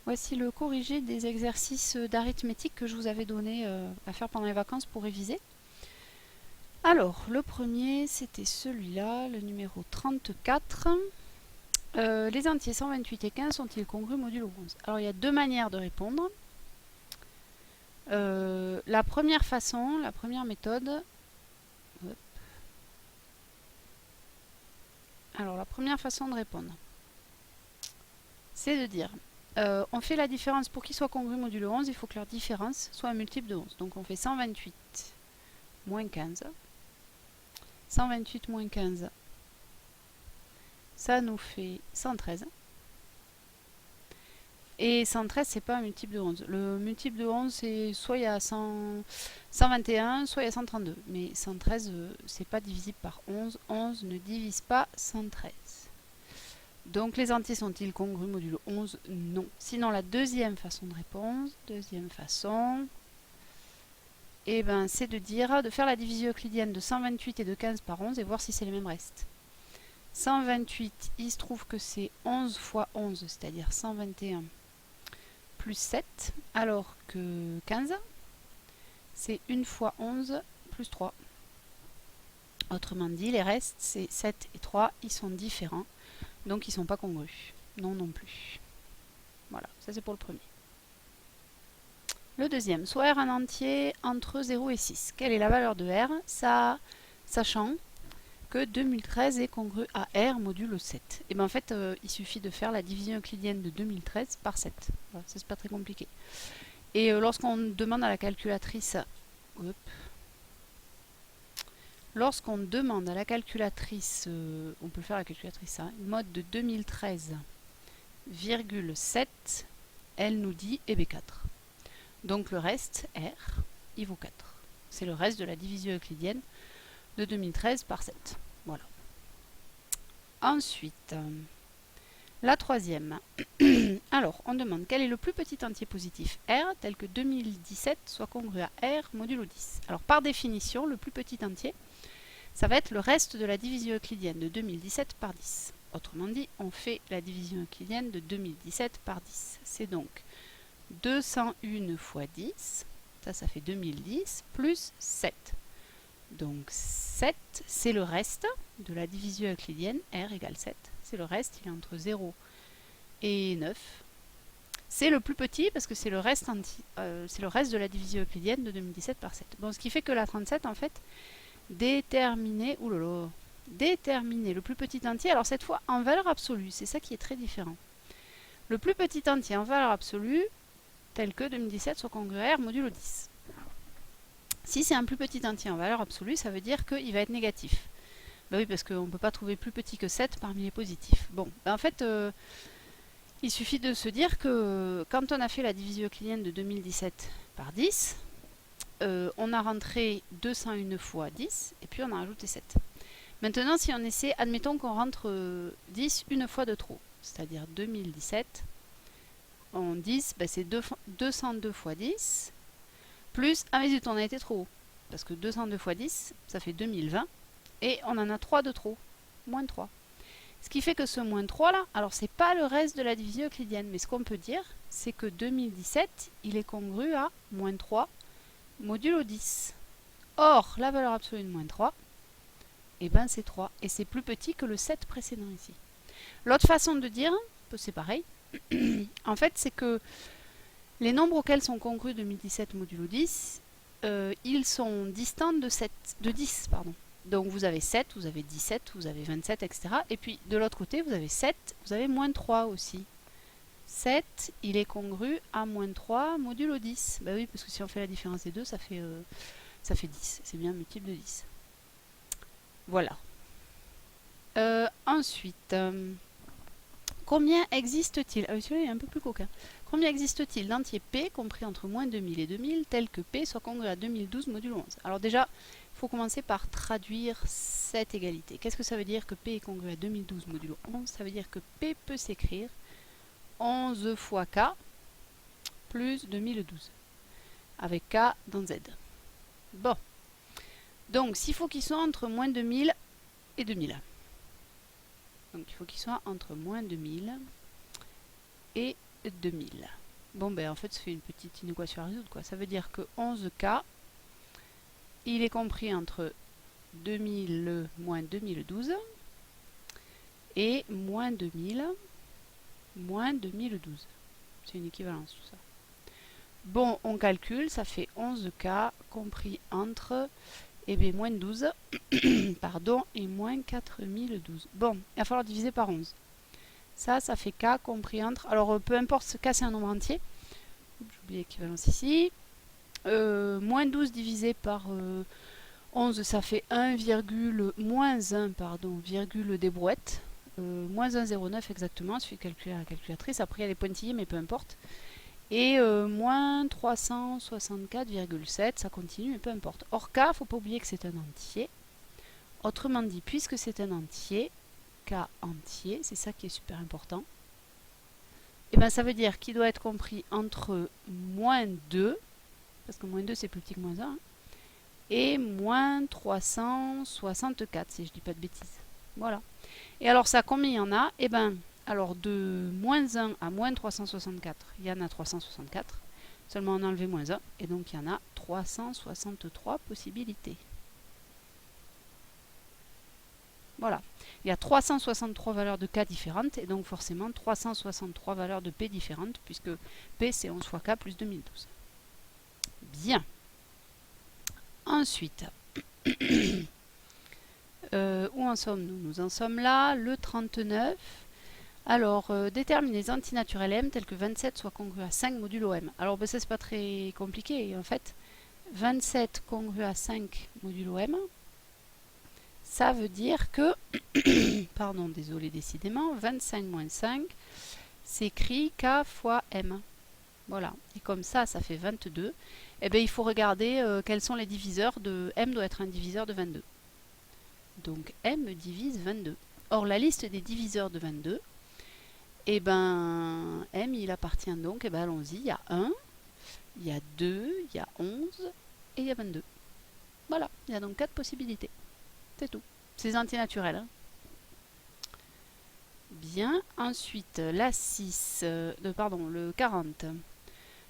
Voici le corrigé des exercices d'arithmétique que je vous avais donné à faire pendant les vacances pour réviser. Alors, le premier, c'était celui-là, le numéro 34. Les entiers 128 et 15 sont-ils congrus modulo 11? Alors, il y a deux manières de répondre. La première façon, la première méthode... Alors, la première façon de répondre, c'est de dire... on fait la différence pour qu'ils soient congrus modulo 11, il faut que leur différence soit un multiple de 11. Donc on fait 128 moins 15. 128 moins 15, ça nous fait 113. Et 113, c'est pas un multiple de 11. Le multiple de 11, c'est soit il y a 121, soit il y a 132. Mais 113, c'est pas divisible par 11. 11 ne divise pas 113. Donc les entiers sont-ils congrus modulo 11? Non. Sinon, la deuxième façon de répondre, eh ben, c'est de faire la division euclidienne de 128 et de 15 par 11 et voir si c'est les mêmes restes. 128, il se trouve que c'est 11 fois 11, c'est-à-dire 121 plus 7, alors que 15, c'est 1 fois 11 plus 3. Autrement dit, les restes, c'est 7 et 3, ils sont différents, donc ils ne sont pas congrus. Non plus. Voilà, ça c'est pour le premier. Le deuxième, soit R un entier entre 0 et 6. Quelle est la valeur de R? Ça, sachant que 2013 est congru à R modulo 7. Et bien en fait, il suffit de faire la division euclidienne de 2013 par 7. Voilà, ça c'est pas très compliqué. Et lorsqu'on demande à la calculatrice... Lorsqu'on demande à la calculatrice... on peut faire la calculatrice, hein, mode de 2013,7, elle nous dit EB4. Donc le reste, R, il vaut 4. C'est le reste de la division euclidienne de 2013 par 7. Voilà. Ensuite, la troisième. Alors, on demande quel est le plus petit entier positif R, tel que 2017 soit congru à R modulo 10. Alors, par définition, le plus petit entier, ça va être le reste de la division euclidienne de 2017 par 10. Autrement dit, on fait la division euclidienne de 2017 par 10. C'est donc 201 fois 10, ça fait 2010, plus 7. Donc 7, c'est le reste de la division euclidienne, R égale 7. C'est le reste, il est entre 0 et 9. C'est le plus petit parce que c'est le reste de la division euclidienne de 2017 par 7. Bon, ce qui fait que la 37, en fait, déterminer le plus petit entier, alors cette fois en valeur absolue, c'est ça qui est très différent. Le plus petit entier en valeur absolue, tel que 2017 soit congru à R modulo 10. Si c'est un plus petit entier en valeur absolue, ça veut dire qu'il va être négatif. Ben oui, parce qu'on ne peut pas trouver plus petit que 7 parmi les positifs. Bon, ben en fait, il suffit de se dire que quand on a fait la division euclidienne de 2017 par 10, on a rentré 201 fois 10, et puis on a rajouté 7. Maintenant, si on essaie, admettons qu'on rentre 10 une fois de trop, c'est-à-dire 2017, en 10, ben c'est 202 fois 10, plus, ah mais zut, on a été trop haut, parce que 202 fois 10, ça fait 2020, et on en a 3 de trop, moins 3. Ce qui fait que ce moins 3 là, alors c'est pas le reste de la division euclidienne, mais ce qu'on peut dire, c'est que 2017, il est congru à moins 3 modulo 10. Or, la valeur absolue de moins 3, et ben c'est 3, et c'est plus petit que le 7 précédent ici. L'autre façon de dire, c'est pareil, en fait c'est que les nombres auxquels sont congrus 2017 modulo 10, ils sont distants de 10. Donc vous avez 7, vous avez 17, vous avez 27, etc. Et puis de l'autre côté, vous avez 7, vous avez moins 3 aussi. 7, il est congru à moins 3 modulo 10. Bah oui, parce que si on fait la différence des deux, ça fait 10. C'est bien un multiple de 10. Voilà. Ensuite, combien existe-t-il? Ah oui, celui-là est un peu plus coquin. Combien existe-t-il d'entiers P compris entre moins 2000 et 2000 tel que P soit congru à 2012 modulo 11? Alors déjà, il faut commencer par traduire cette égalité. Qu'est-ce que ça veut dire que P est congru à 2012 modulo 11? Ça veut dire que P peut s'écrire 11 fois K plus 2012, avec K dans Z. Bon, donc s'il faut qu'il soit entre moins 2000 et 2000. Donc il faut qu'il soit entre moins 2000 et 2000. Bon, ben en fait, ça fait une petite inéquation à résoudre, quoi. Ça veut dire que 11K, il est compris entre 2000 moins 2012 et moins 2000 moins 2012. C'est une équivalence, tout ça. Bon, on calcule, ça fait 11K compris entre moins 12 pardon, et moins 4012. Bon, il va falloir diviser par 11. Ça fait K compris entre... Alors, peu importe, ce K, c'est un nombre entier. J'ai oublié l'équivalence ici. Moins 12 divisé par 11, ça fait 1, moins 1, pardon, virgule des brouettes. Moins 1,09 exactement, il suffit de calculer à la calculatrice. Après, il y a les pointillés, mais peu importe. Et moins 364,7, ça continue, mais peu importe. Or, K, il ne faut pas oublier que c'est un entier. Autrement dit, puisque c'est un entier, K entier, c'est ça qui est super important, et bien ça veut dire qu'il doit être compris entre moins 2, parce que moins 2 c'est plus petit que moins 1, hein, et moins 364, si je ne dis pas de bêtises. Voilà. Et alors ça, combien il y en a? Et bien, alors de moins 1 à moins 364, il y en a 364. Seulement on a enlevé moins 1, et donc il y en a 363 possibilités. Voilà. Il y a 363 valeurs de K différentes, et donc forcément 363 valeurs de P différentes, puisque P c'est 11 fois K plus 2012. Bien. Ensuite, où en sommes-nous? Nous en sommes là, le 39. Alors, détermine les antinaturels M tels que 27 soit congru à 5 modulo M. Alors, ben, ça c'est pas très compliqué en fait. 27 congru à 5 modulo M, ça veut dire que, pardon, désolé décidément, 25 moins 5 s'écrit K fois M. Voilà, et comme ça fait 22. Et bien il faut regarder quels sont les diviseurs de... M doit être un diviseur de 22. Donc M divise 22. Or la liste des diviseurs de 22, et ben M il appartient donc, et ben allons-y, il y a 1, il y a 2, il y a 11 et il y a 22. Voilà, il y a donc 4 possibilités. C'est tout. C'est antinaturel. Hein. Bien. Ensuite, la 6, pardon, le 40.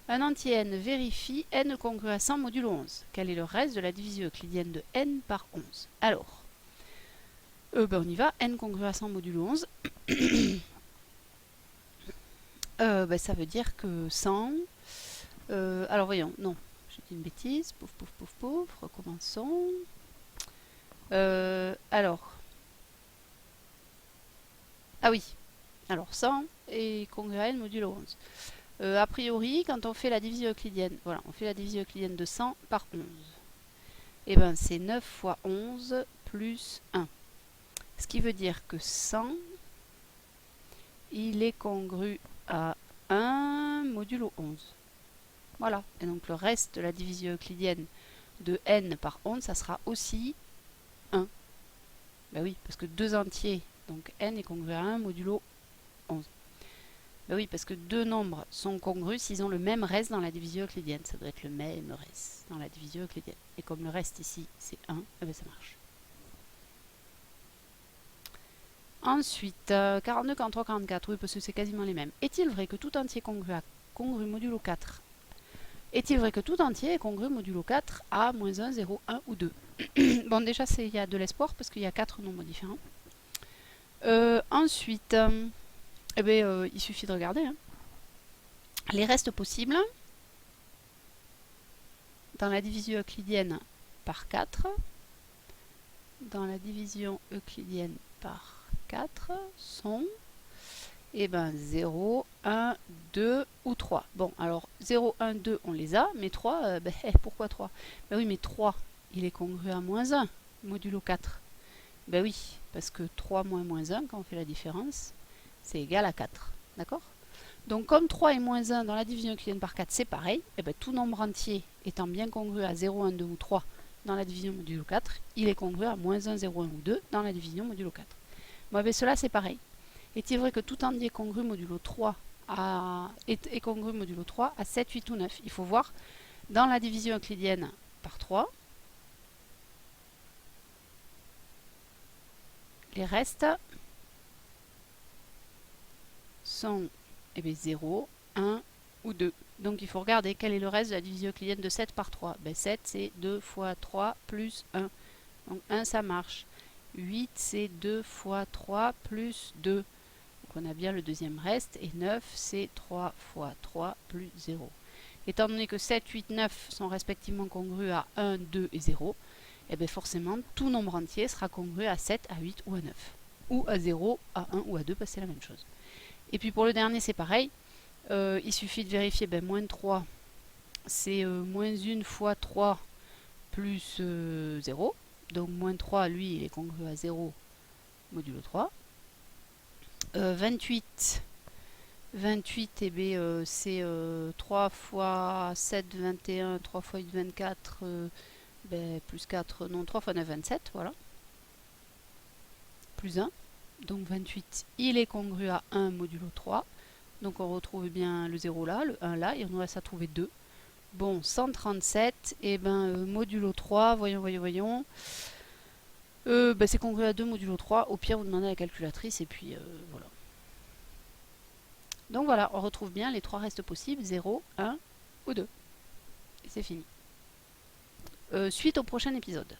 Un entier n vérifie n congru à 100 modulo 11. Quel est le reste de la division euclidienne de n par 11? Alors, ben on y va. N congru à 100 modulo 11. Ben ça veut dire que 100... alors voyons, non, j'ai dit une bêtise. Pouf, pouf, pouf, pouf. Recommençons. Alors... Ah oui, alors 100 est congru à n modulo 11. A priori, quand on fait la division euclidienne, voilà, on fait la division euclidienne de 100 par 11. Et bien, c'est 9 fois 11 plus 1. Ce qui veut dire que 100, il est congru à 1 modulo 11. Voilà. Et donc, le reste de la division euclidienne de n par 11, ça sera aussi 1. Ben oui, parce que 2 entiers, donc n est congru à 1 modulo 11. Ben oui, parce que deux nombres sont congrus s'ils ont le même reste dans la division euclidienne. Ça doit être le même reste dans la division euclidienne. Et comme le reste ici, c'est 1, eh ben ça marche. Ensuite, 42, 43, 44. Oui, parce que c'est quasiment les mêmes. Est-il vrai que tout entier congru modulo 4 Est-il vrai que tout entier est congru modulo 4 à moins 1, 0, 1 ou 2? Bon, déjà, il y a de l'espoir parce qu'il y a 4 nombres différents. Ensuite... eh bien, il suffit de regarder. Hein. Les restes possibles dans la division euclidienne par 4, dans la division euclidienne par 4 sont eh ben, 0, 1, 2 ou 3. Bon, alors 0, 1, 2, on les a, mais 3, ben, pourquoi 3? Ben oui, mais 3, il est congru à moins 1, modulo 4. Ben oui, parce que 3 moins moins 1, quand on fait la différence, c'est égal à 4. D'accord? Donc comme 3 et moins 1 dans la division euclidienne par 4, c'est pareil, et bien tout nombre entier étant bien congru à 0, 1, 2 ou 3 dans la division modulo 4, il est congru à moins 1, 0, 1 ou 2 dans la division modulo 4. Bon, ben cela c'est pareil. Est-il vrai que tout entier congru modulo 3 est congru modulo 3 à 7, 8 ou 9? Il faut voir dans la division euclidienne par 3, les restes sont eh bien, 0, 1 ou 2. Donc il faut regarder quel est le reste de la division euclidienne de 7 par 3. 7 c'est 2 fois 3 plus 1. Donc 1 ça marche. 8 c'est 2 fois 3 plus 2. Donc on a bien le deuxième reste. Et 9 c'est 3 fois 3 plus 0. Étant donné que 7, 8, 9 sont respectivement congrus à 1, 2 et 0, et bien forcément tout nombre entier sera congru à 7, à 8 ou à 9. Ou à 0, à 1 ou à 2 parce que c'est la même chose. Et puis pour le dernier c'est pareil. Il suffit de vérifier, moins 3 c'est moins 1 fois 3 plus 0. Donc moins 3 lui il est congru à 0 modulo 3. 28 eh bien, c'est 3 fois 7, 21, 3 fois 8, 24, plus 4, non, 3 fois 9, 27, voilà. Plus 1. Donc 28, il est congru à 1 modulo 3. Donc on retrouve bien le 0 là, le 1 là, et on nous reste à trouver 2. Bon, 137, et modulo 3, voyons. C'est congru à 2 modulo 3. Au pire, vous demandez à la calculatrice, et puis voilà. Donc voilà, on retrouve bien les 3 restes possibles, 0, 1 ou 2. Et c'est fini. Suite au prochain épisode.